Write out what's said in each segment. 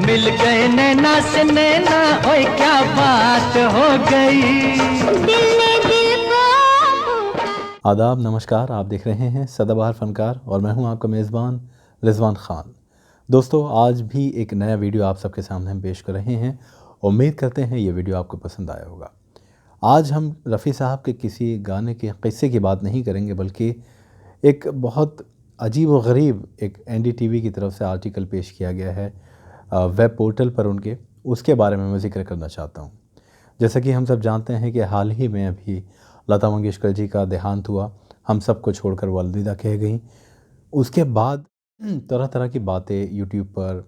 मिल गए नैना से नैना, ओए क्या बात हो गई, दिल ने दिल को। आदाब, नमस्कार। आप देख रहे हैं सदाबहार फनकार और मैं हूं आपका मेज़बान रिजवान ख़ान। दोस्तों, आज भी एक नया वीडियो आप सबके सामने हम पेश कर रहे हैं। उम्मीद करते हैं ये वीडियो आपको पसंद आया होगा। आज हम रफ़ी साहब के किसी गाने के क़िस्से की बात नहीं करेंगे, बल्कि एक बहुत अजीब व गरीब एक एनडीटीवी की तरफ से आर्टिकल पेश किया गया है वेब पोर्टल पर उनके, उसके बारे में मैं ज़िक्र करना चाहता हूँ। जैसा कि हम सब जानते हैं कि हाल ही में अभी लता मंगेशकर जी का देहांत हुआ, हम सबको छोड़कर वो अलविदा कह गईं। उसके बाद तरह तरह की बातें यूट्यूब पर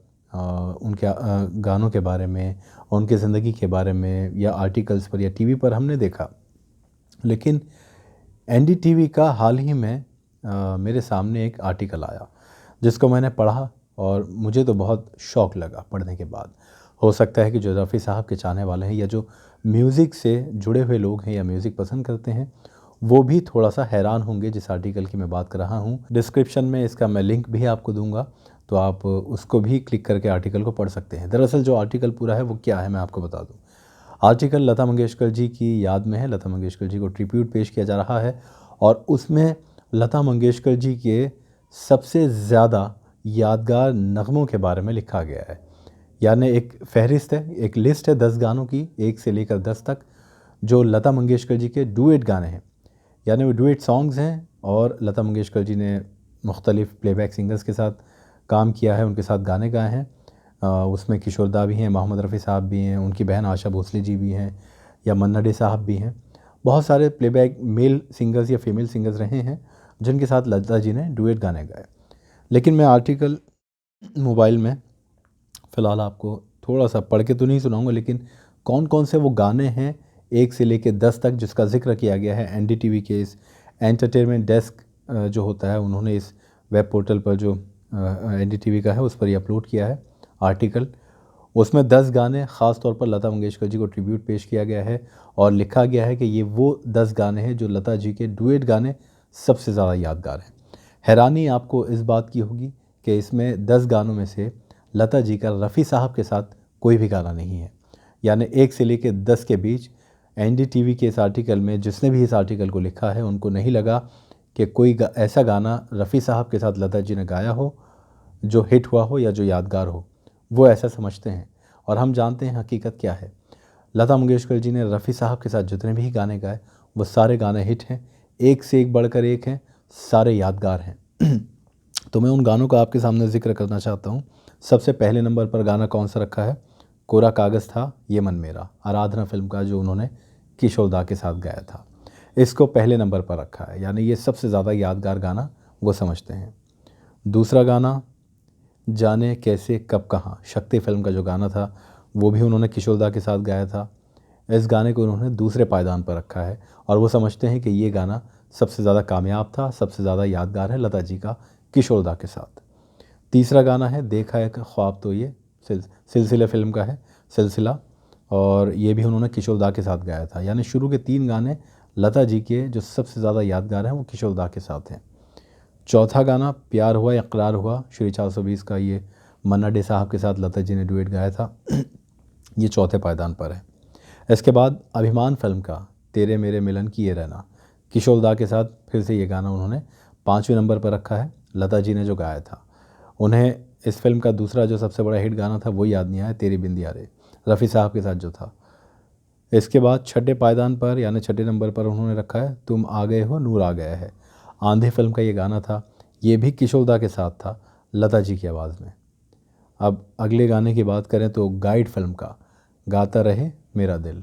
उनके गानों के बारे में, उनकी ज़िंदगी के बारे में या आर्टिकल्स पर या टीवी पर हमने देखा। लेकिन एनडीटीवी का हाल ही में मेरे सामने एक आर्टिकल आया जिसको मैंने पढ़ा और मुझे तो बहुत शौक़ लगा पढ़ने के बाद। हो सकता है कि जो रफ़ी साहब के चाहने वाले हैं या जो म्यूज़िक से जुड़े हुए लोग हैं या म्यूज़िक पसंद करते हैं, वो भी थोड़ा सा हैरान होंगे जिस आर्टिकल की मैं बात कर रहा हूँ। डिस्क्रिप्शन में इसका मैं लिंक भी आपको दूंगा, तो आप उसको भी क्लिक करके आर्टिकल को पढ़ सकते हैं। दरअसल जो आर्टिकल पूरा है वो क्या है, मैं आपको बता दूँ। आर्टिकल लता मंगेशकर जी की याद में है। लता मंगेशकर जी को ट्रिब्यूट पेश किया जा रहा है और उसमें लता मंगेशकर जी के सबसे ज़्यादा यादगार नगमों के बारे में लिखा गया है। यानी एक फहरिस्त है, एक लिस्ट है 10 गानों की, 1 से लेकर 10 तक, जो लता मंगेशकर जी के डुएट गाने हैं। यानी वो डुएट सॉन्ग्स हैं और लता मंगेशकर जी ने मुख्तलिफ़ प्लेबैक सिंगर्स के साथ काम किया है, उनके साथ गाने गाए हैं। उसमें किशोर दा भी हैं, मोहम्मद रफ़ी साहब भी हैं, उनकी बहन आशा भोसले जी भी हैं या मन्ना डे साहब भी हैं। बहुत सारे प्लेबैक मेल सिंगर्स या फीमेल सिंगर्स रहे हैं जिनके साथ लता जी ने डुएट गाने गाए। लेकिन मैं आर्टिकल मोबाइल में फ़िलहाल आपको थोड़ा सा पढ़ के तो नहीं सुनाऊंगा, लेकिन कौन कौन से वो गाने हैं 1 से लेकर 10 तक जिसका ज़िक्र किया गया है एनडीटीवी के इस एंटरटेनमेंट डेस्क जो होता है, उन्होंने इस वेब पोर्टल पर जो एनडीटीवी का है उस पर ये अपलोड किया है आर्टिकल। उसमें 10 गाने ख़ास तौर पर लता मंगेशकर जी को ट्रिब्यूट पेश किया गया है और लिखा गया है कि ये वो 10 गाने हैं जो लता जी के डुएट गाने सबसे ज़्यादा यादगार हैं। हैरानी आपको इस बात की होगी कि इसमें 10 गानों में से लता जी का रफ़ी साहब के साथ कोई भी गाना नहीं है। यानी 1 से लेकर 10 के बीच एनडीटीवी के इस आर्टिकल में जिसने भी इस आर्टिकल को लिखा है, उनको नहीं लगा कि कोई ऐसा गाना रफ़ी साहब के साथ लता जी ने गाया हो जो हिट हुआ हो या जो यादगार हो। वो ऐसा समझते हैं और हम जानते हैं हकीकत क्या है। लता मंगेशकर जी ने रफ़ी साहब के साथ जितने भी गाने गाए वो सारे गाने हिट हैं, एक से एक बढ़कर एक हैं, सारे यादगार हैं। तो मैं उन गानों का आपके सामने ज़िक्र करना चाहता हूँ। सबसे पहले नंबर पर गाना कौन सा रखा है? कोरा कागज़ था ये मन मेरा, आराधना फ़िल्म का, जो उन्होंने किशोर दा के साथ गाया था। इसको पहले नंबर पर रखा है, यानी ये सबसे ज़्यादा यादगार गाना वो समझते हैं। दूसरा गाना जाने कैसे कब कहाँ, शक्ति फ़िल्म का जो गाना था वो भी उन्होंने किशोर दा के साथ गाया था। इस गाने को उन्होंने दूसरे पायदान पर रखा है और वो समझते हैं कि ये गाना सबसे ज़्यादा कामयाब था, सबसे ज़्यादा यादगार है लता जी का किशोर दा के साथ। तीसरा गाना है देखा है ख्वाब, तो ये सिलसिले फ़िल्म का है, सिलसिला, और ये भी उन्होंने किशोर दा के साथ गाया था। यानी शुरू के 3 गाने लता जी के जो सबसे ज़्यादा यादगार हैं वो किशोर दा के साथ हैं। चौथा गाना प्यार हुआ इकरार हुआ, श्री 420 का, ये मन्ना डे साहब के साथ लता जी ने डुएट गाया था। ये चौथे पायदान पर है। इसके बाद अभिमान फ़िल्म का तेरे मेरे मिलन की ये रहना, किशोर दा के साथ फिर से ये गाना उन्होंने 5वें नंबर पर रखा है, लता जी ने जो गाया था। उन्हें इस फिल्म का दूसरा जो सबसे बड़ा हिट गाना था वो याद नहीं आया, तेरी बिंदिया रे, रफ़ी साहब के साथ जो था। इसके बाद छठे पायदान पर यानी छठे नंबर पर उन्होंने रखा है तुम आ गए हो नूर आ गया है, आंधी फ़िल्म का ये गाना था। ये भी किशोर दा के साथ था, लता जी की आवाज़ में। अब अगले गाने की बात करें तो गाइड फ़िल्म का गाता रहे मेरा दिल,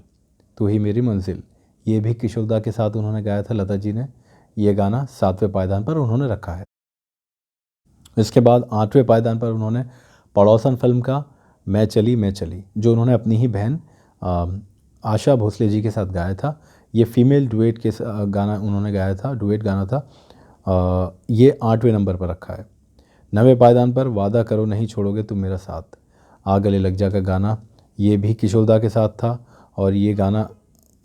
तू ही मेरी मंजिल, ये भी किशोर दा के साथ उन्होंने गाया था लता जी ने। ये गाना 7वें पायदान पर उन्होंने रखा है। इसके बाद 8वें पायदान पर उन्होंने पड़ोसन फ़िल्म का मैं चली, जो उन्होंने अपनी ही बहन आशा भोसले जी के साथ गाया था। ये फीमेल डुएट के गाना उन्होंने गाया था, डुएट गाना था। ये 8वें नंबर पर रखा है। 9वें पायदान पर वादा करो नहीं छोड़ोगे तुम मेरा साथ, आ गले लग जा का गाना, ये भी किशोर दा के साथ था। और ये गाना,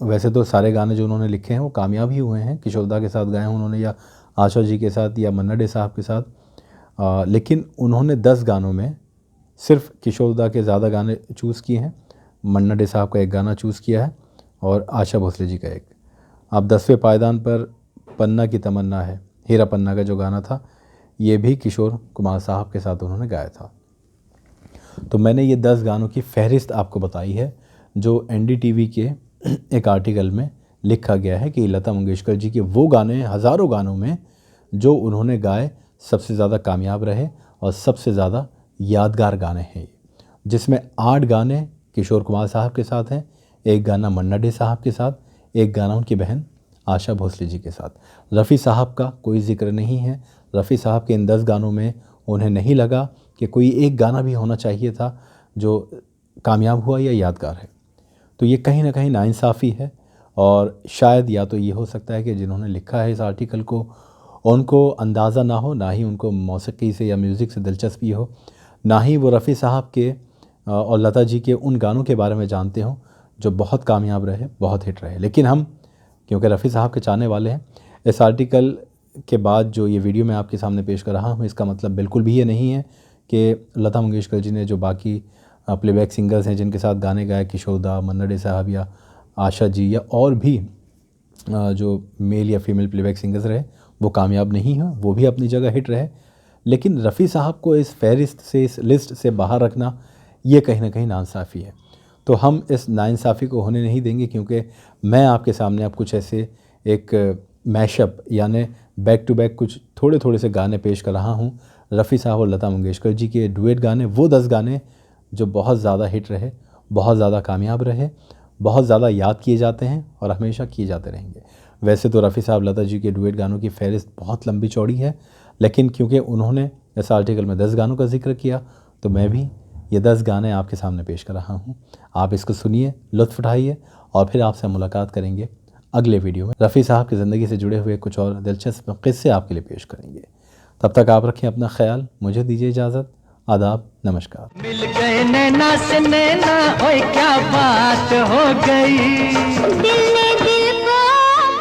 वैसे तो सारे गाने जो उन्होंने लिखे हैं वो कामयाब ही हुए हैं, किशोर दा के साथ गाए हैं उन्होंने या आशा जी के साथ या मन्ना डे साहब के साथ। लेकिन उन्होंने 10 गानों में सिर्फ किशोर दा के ज़्यादा गाने चूज़ किए हैं। मन्ना डे साहब का एक गाना चूज़ किया है और आशा भोसले जी का एक। अब 10वें पायदान पर पन्ना की तमन्ना है, हीरा पन्ना का जो गाना था, ये भी किशोर कुमार साहब के साथ उन्होंने गाया था। तो मैंने ये 10 गानों की फहरिस्त आपको बताई है जो एनडीटीवी के एक आर्टिकल में लिखा गया है कि लता मंगेशकर जी के वो गाने हज़ारों गानों में जो उन्होंने गाए सबसे ज़्यादा कामयाब रहे और सबसे ज़्यादा यादगार गाने हैं, जिसमें 8 गाने किशोर कुमार साहब के साथ हैं, एक गाना मन्ना डे साहब के साथ, एक गाना उनकी बहन आशा भोसले जी के साथ। रफ़ी साहब का कोई जिक्र नहीं है। रफ़ी साहब के इन 10 गानों में उन्हें नहीं लगा कि कोई एक गाना भी होना चाहिए था जो कामयाब हुआ या यादगार है। तो ये कहीं ना कहीं नाइंसाफ़ी है और शायद या तो ये हो सकता है कि जिन्होंने लिखा है इस आर्टिकल को उनको अंदाज़ा ना हो, ना ही उनको मौसीकी से या म्यूज़िक से दिलचस्पी हो, ना ही वो रफ़ी साहब के और लता जी के उन गानों के बारे में जानते हों जो बहुत कामयाब रहे, बहुत हिट रहे। लेकिन हम क्योंकि रफ़ी साहब के चाहने वाले हैं, इस आर्टिकल के बाद जो ये वीडियो मैं आपके सामने पेश कर रहा हूँ, इसका मतलब बिल्कुल भी ये नहीं है कि लता मंगेशकर जी ने जो बाकी प्लेबैक सिंगर्स हैं जिनके साथ गाने गाए, किशोर दा, मन्ना डे साहब या आशा जी या और भी जो मेल या फीमेल प्लेबैक सिंगर्स रहे, वो कामयाब नहीं हैं, वो भी अपनी जगह हिट रहे। लेकिन रफ़ी साहब को इस फहरिस्त से, इस लिस्ट से बाहर रखना, ये कहीं ना कहीं नाइंसाफ़ी है। तो हम इस नाइंसाफ़ी को होने नहीं देंगे, क्योंकि मैं आपके सामने अब कुछ ऐसे एक मैशअप यानी बैक टू बैक कुछ थोड़े थोड़े से गाने पेश कर रहा हूँ, रफ़ी साहब और लता मंगेशकर जी के डुएट गाने, वो 10 गाने जो बहुत ज़्यादा हिट रहे, बहुत ज़्यादा कामयाब रहे, बहुत ज़्यादा याद किए जाते हैं और हमेशा किए जाते रहेंगे। वैसे तो रफ़ी साहब लता जी के डुएट गानों की फ़हरिस्त बहुत लंबी चौड़ी है, लेकिन क्योंकि उन्होंने इस आर्टिकल में 10 गानों का जिक्र किया, तो मैं भी ये 10 गाने आपके सामने पेश कर रहा हूँ। आप इसको सुनिए, लुत्फ़ उठाइए और फिर आपसे मुलाकात करेंगे अगले वीडियो में। रफ़ी साहब की ज़िंदगी से जुड़े हुए कुछ और दिलचस्प क़िस्से आपके लिए पेश करेंगे। तब तक आप रखें अपना ख्याल, मुझे दीजिए इजाज़त। आदाब, नमस्कार। मिल गए नैना से नैना, ओए क्या बात हो गई, दिल ने दिल को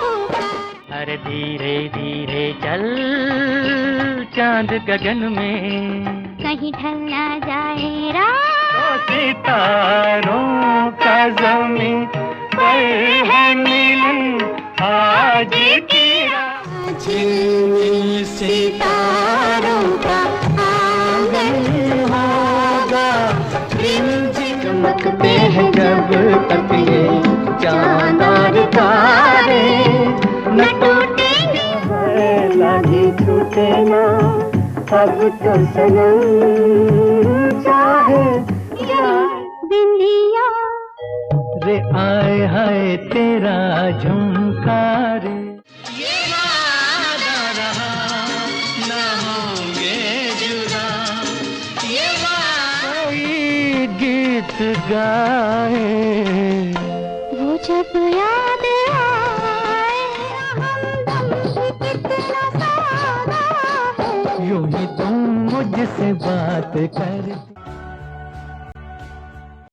पुकारा। अरे धीरे धीरे चल चांद गगन में, कहीं ढल ना जाए रात, तो सितारों का ज़मीं पर है मिलन आज की रात। झिलमिल सितारों का आंगन होगा, रिमझिम चमकते हैं जब तक ये चांद और तारे, न टूटेंगे लगे छूटे ना अब तो सनम, चाहे बिंदिया रे आए हाय तेरा झुमका रे, ये वादा रहा न होंगे जुदा, ये कोई गीत गाए वो जब याद आए, हमदम कितना सारा है, यूं ही तुम मुझसे बात कर